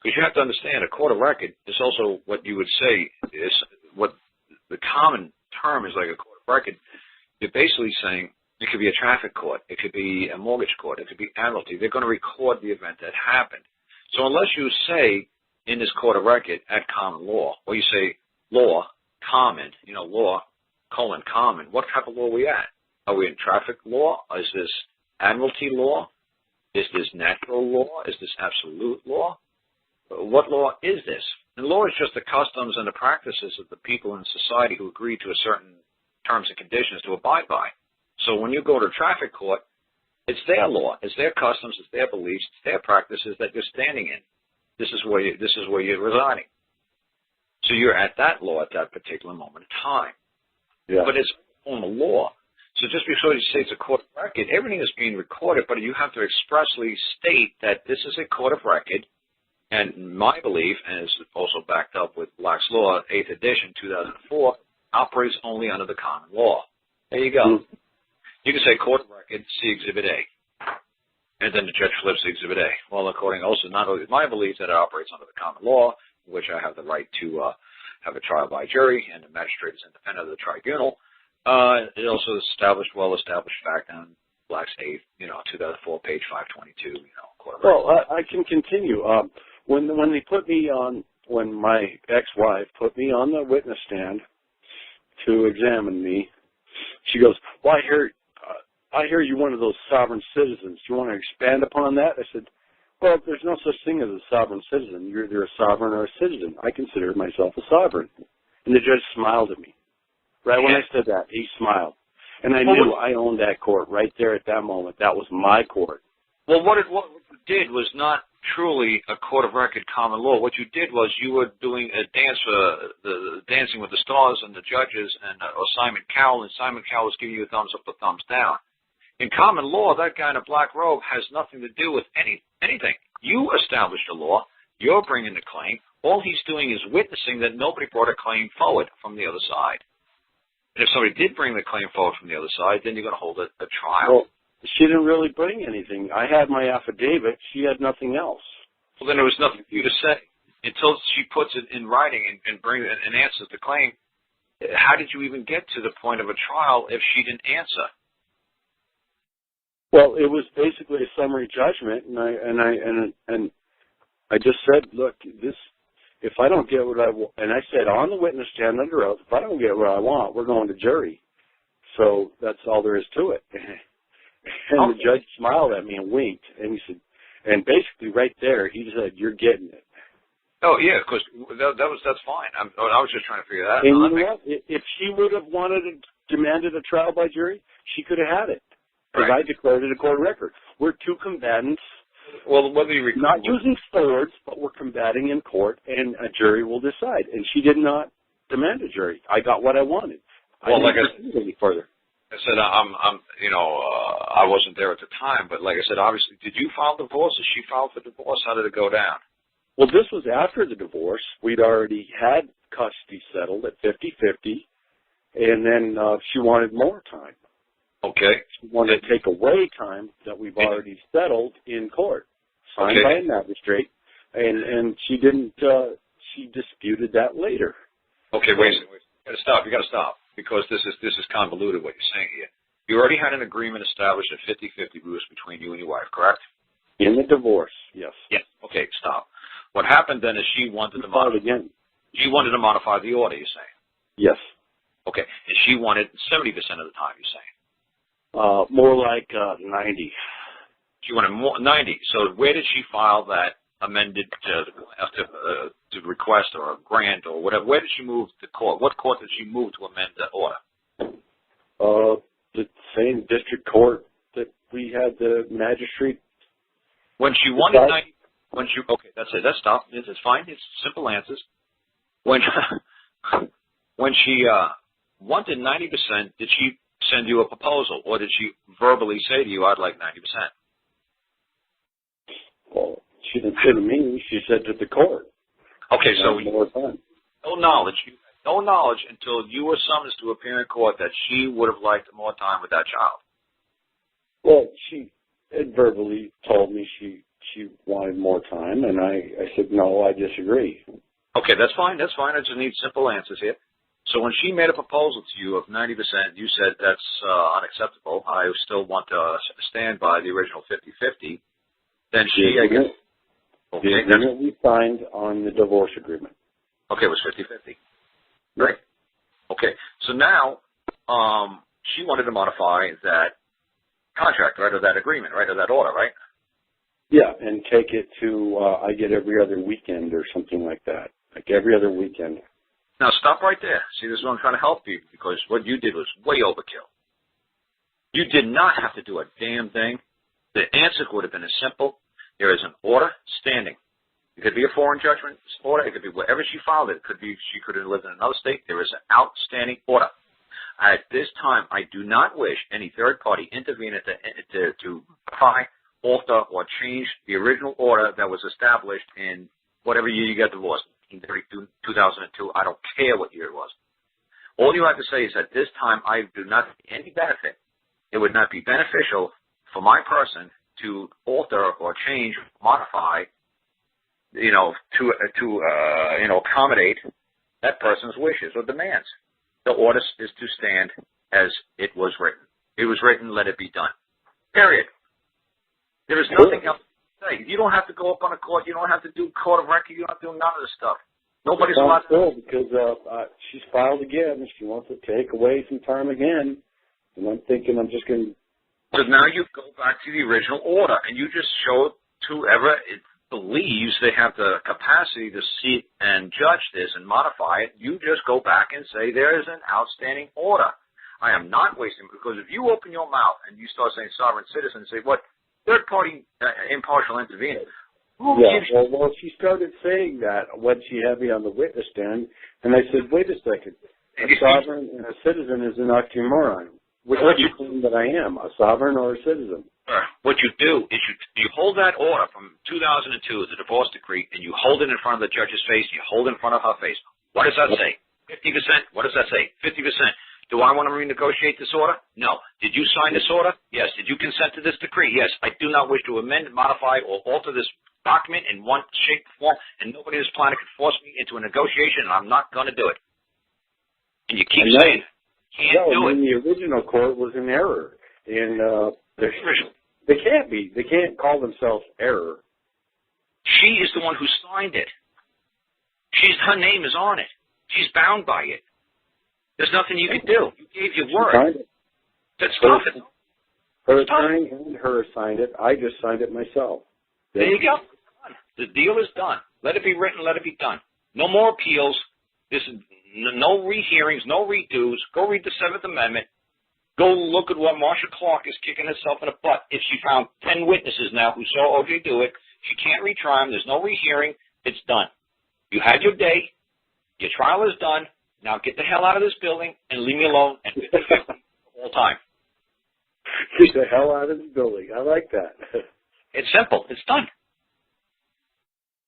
Because you have to understand, a court of record is also what you would say is what the common term is like a court of record. You're basically saying it could be a traffic court, it could be a mortgage court, it could be admiralty. They're going to record the event that happened. So unless you say in this court of record at common law, or you say law, common, law, common, what type of law are we at? Are we in traffic law? Is this admiralty law? Is this natural law? Is this absolute law? What law is this? And law is just the customs and the practices of the people in society who agree to a certain terms and conditions to abide by. So when you go to traffic court, it's their law, it's their customs, it's their beliefs, it's their practices that you're standing in. This is where you're residing. So you're at that law at that particular moment in time. Yeah. But it's on the law. So just because you say it's a court of record, everything is being recorded, but you have to expressly state that this is a court of record. And my belief, and is also backed up with Black's Law, 8th edition, 2004, operates only under the common law. There you go. Mm-hmm. You can say court of record, see Exhibit A. And then the judge flips to Exhibit A. Well, according also not only my belief that it operates under the common law, in which I have the right to have a trial by jury, and the magistrate is independent of the tribunal. It also established, well-established fact on Black's 8th, 2004, page 522, court of record. Well, I can continue. When they put me on, when my ex-wife put me on the witness stand to examine me, she goes, well, I hear you're one of those sovereign citizens. Do you want to expand upon that? I said, well, there's no such thing as a sovereign citizen. You're either a sovereign or a citizen. I consider myself a sovereign. And the judge smiled at me. Right when I said that, he smiled. And I knew I owned that court right there at that moment. That was my court. Well, what you did was not truly a court of record common law. What you did was you were doing a dance for the Dancing with the Stars and the judges and Simon Cowell, and Simon Cowell was giving you a thumbs up or thumbs down. In common law, that guy in a black robe has nothing to do with anything. You established a law. You're bringing the claim. All he's doing is witnessing that nobody brought a claim forward from the other side. And if somebody did bring the claim forward from the other side, then you're going to hold a trial. Well, she didn't really bring anything. I had my affidavit. She had nothing else. Well, then there was nothing for you to say. Until she puts it in writing and brings and answers the claim, how did you even get to the point of a trial if she didn't answer? Well, it was basically a summary judgment, and I just said, look, this. If I don't get what I want, and I said on the witness stand under oath, if I don't get what I want, we're going to jury. So that's all there is to it. And the judge smiled at me and winked, and he said, and basically right there, he said, "You're getting it." Oh yeah, because that's fine. I was just trying to figure that out. And you know what? If she would have demanded a trial by jury, she could have had it, because I declared it a court record. We're two combatants. Well, whether you not using swords, but we're combating in court, and a jury will decide. And she did not demand a jury. I got what I wanted. Well, I didn't proceed any further. I said, I wasn't there at the time, but like I said, obviously, did you file divorce? Did she file for divorce? How did it go down? Well, this was after the divorce. We'd already had custody settled at 50-50, and then she wanted more time. Okay. She wanted to take away time that we've already settled in court, signed by a magistrate, and she didn't. She disputed that later. Okay, wait. You got to stop, because this is convoluted what you're saying here. You already had an agreement established at 50-50 Bruce between you and your wife, correct? In the divorce, yes. Yes. Okay, stop. What happened then is she wanted to modify again. She wanted to modify the order, you're saying? Yes. Okay, and she wanted 70% of the time, you're saying? More like 90. She wanted more 90. So where did she file that amended to request or a grant or whatever? Where did she move to court? What court did she move to amend that order? The same district court that we had the magistrate. When she wanted 90, okay, that's it. That's stop. It's fine. It's simple answers. When she wanted 90%, did she send you a proposal, or did she verbally say to you, "I'd like 90%"? Well, she didn't say to me. She said to the court. Okay, so more time. No knowledge until you were summoned to appear in court that she would have liked more time with that child. Well, she had verbally told me she wanted more time, and I said, no, I disagree. Okay, that's fine. That's fine. I just need simple answers here. So when she made a proposal to you of 90%, you said that's unacceptable. I still want to stand by the original 50-50. Then she, I guess, okay, the agreement we signed on the divorce agreement. Okay, it was 50-50. Right. Okay, so now she wanted to modify that contract, right, or that agreement, right, or that order, right? Yeah, and take it to, I get every other weekend or something like that. Like every other weekend. Now stop right there. See, this is what I'm trying to help you, because what you did was way overkill. You did not have to do a damn thing. The answer would have been as simple. There is an order standing. It could be a foreign judgment order. It could be wherever she filed it. It could be she could have lived in another state. There is an outstanding order. At this time, I do not wish any third party intervene to modify, alter, or change the original order that was established in whatever year you got divorced, 2002. I don't care what year it was. All you have to say is at this time, I do not see any benefit. It would not be beneficial for my person to alter or change, modify, to accommodate that person's wishes or demands. The order is to stand as it was written. It was written, let it be done. Period. There is nothing else to say. You don't have to go up on a court. You don't have to do court of record. You don't have to do none of this stuff. Nobody's allowed to. Because she's filed again, and she wants to take away some time again. And I'm thinking I'm just going to... So now you go back to the original order, and you just show to whoever it believes they have the capacity to see and judge this and modify it. You just go back and say there is an outstanding order. I am not wasting, because if you open your mouth and you start saying sovereign citizen, say what third party impartial intervener. Well, she started saying that when she had me on the witness stand, and I said, wait a second, a sovereign and a citizen is an oxymoron. Which do you claim that I am, a sovereign or a citizen? What you do is you hold that order from 2002, the divorce decree, and you hold it in front of the judge's face, and you hold it in front of her face. What does that say? 50%? What does that say? 50%. Do I want to renegotiate this order? No. Did you sign this order? Yes. Did you consent to this decree? Yes. I do not wish to amend, modify, or alter this document in one shape or form, and nobody on this planet can force me into a negotiation, and I'm not going to do it. And you keep saying, can't do it. The original court was in error, and they can't be. They can't call themselves error. She is the one who signed it. Her name is on it. She's bound by it. There's nothing you can do. You gave your word. Stop it. Her attorney and her signed it. I just signed it myself. There you go. The deal is done. Let it be written. Let it be done. No more appeals. This is no rehearings, no redos. Go read the 7th Amendment. Go look at what Marsha Clark is kicking herself in the butt. If she found 10 witnesses now who saw OJ do it, she can't retry him. There's no rehearing. It's done. You had your day. Your trial is done. Now get the hell out of this building and leave me alone and 50-50 all time. Get the hell out of this building. I like that. It's simple. It's done.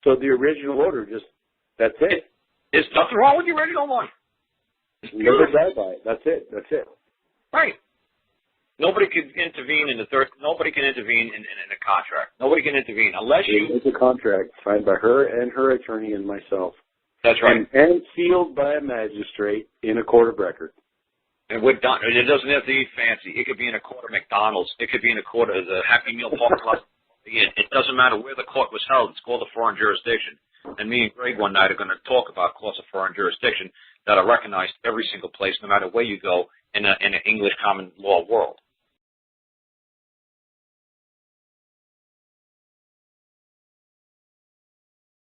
So the original order, that's it. There's nothing wrong with the original one. Never die by it. That's it. That's it. Right. Nobody can intervene nobody can intervene in a contract. Nobody can intervene unless It's a contract signed by her and her attorney and myself. That's right. And sealed by a magistrate in a court of record. And we're done. It doesn't have to be fancy. It could be in a court of McDonald's. It could be in a court of the Happy Meal Park Club. It doesn't matter where the court was held. It's called a foreign jurisdiction. And me and Greg one night are going to talk about courts of foreign jurisdiction that are recognized every single place, no matter where you go in an English common law world.